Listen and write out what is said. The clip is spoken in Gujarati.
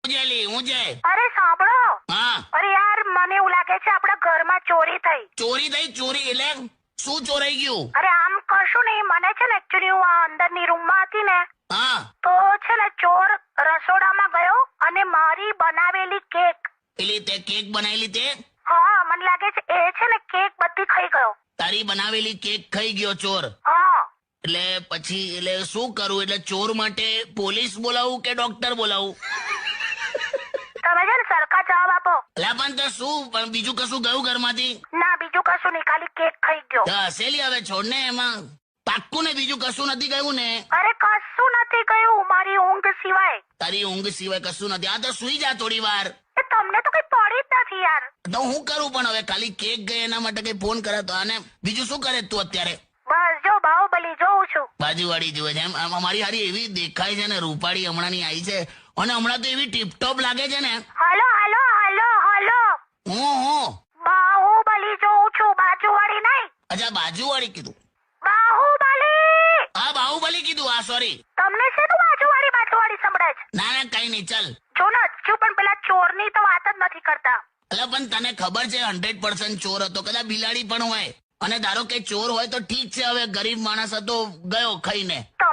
હું છે? અરે સાંભળો. હા. અરે યાર મને એવું લાગે છે આપણા ઘરમાં ચોરી થઈ. ચોરી એટલે શું ચોરાઈ ગયું? અરે આમ કશું નહીં, મને છે ને એકચ્યુઅલી હું આ અંદરની રૂમમાં હતી ને હા. તો છે ને ચોર રસોડામાં ગયો અને મારી બનાવેલી કેક. પેલી તે કેક બનાવેલી તે? હા મને લાગે છે એ છે ને કેક બધી ખાઈ ગયો. તારી બનાવેલી કેક ખાઈ ગયો ચોર? હા. એટલે પછી એટલે શું કરું? એટલે ચોર માટે પોલીસ બોલાવું કે ડોક્ટર બોલાવું? તમે છે ને સરખા જવાબ આપો. એટલે પણ તો શું, પણ બીજું કશું ગયું ઘરમાંથી? ના બીજું કશું નહીં, ખાલી કેક ખાઈ ગયો. તો હસેલી હવે છોડ ને, એમાં પાક્કું ને બીજું કશું નથી ગયું ને? અરે કશું નથી ગયું મારી ઊંઘ સિવાય. તારી ઊંઘ સિવાય કશું નથી? આ તો સુઈ જા થોડી વાર. એ તમને તો કઈ પડી જ નથી યાર. તો હું કરું? પણ હવે ખાલી કેક ગઈ એના માટે કઈ ફોન કરે તો? આને બીજું શું કરે તું અત્યારે? બસ જો બાહુબલી જોઉં છું. બાજુવાળી જોવે છે એમ? અમારી હારી એવી દેખાય છે ને, રૂપાળી હમણાં ની આવી છે, અને હમણાં તો એવી ટીપટોપ લાગે છે ને. હાલો હાલો હાલો હાલો. હું બાહુબલી જોઉં છું, બાજુવાળી નહીં. અચ્છા, બાજુવાળી કીધું? બાહુબલી. હા, બાહુબલી કીધું. હા સોરી. તમને શેનું બાજુવાળી સંભળાય છે? ના ના, કઈ નહીં, ચાલ. જો ને હજુ પણ પેલા ચોરની તો વાત જ નથી કરતા. એટલે પણ તને ખબર છે 100% ચોર હતો? કદાચ બિલાડી પણ હોય, અને ધારો કે ચોર હોય તો ઠીક છે, હવે ગરીબ માણસ હતો, ગયો ખાઈને. તો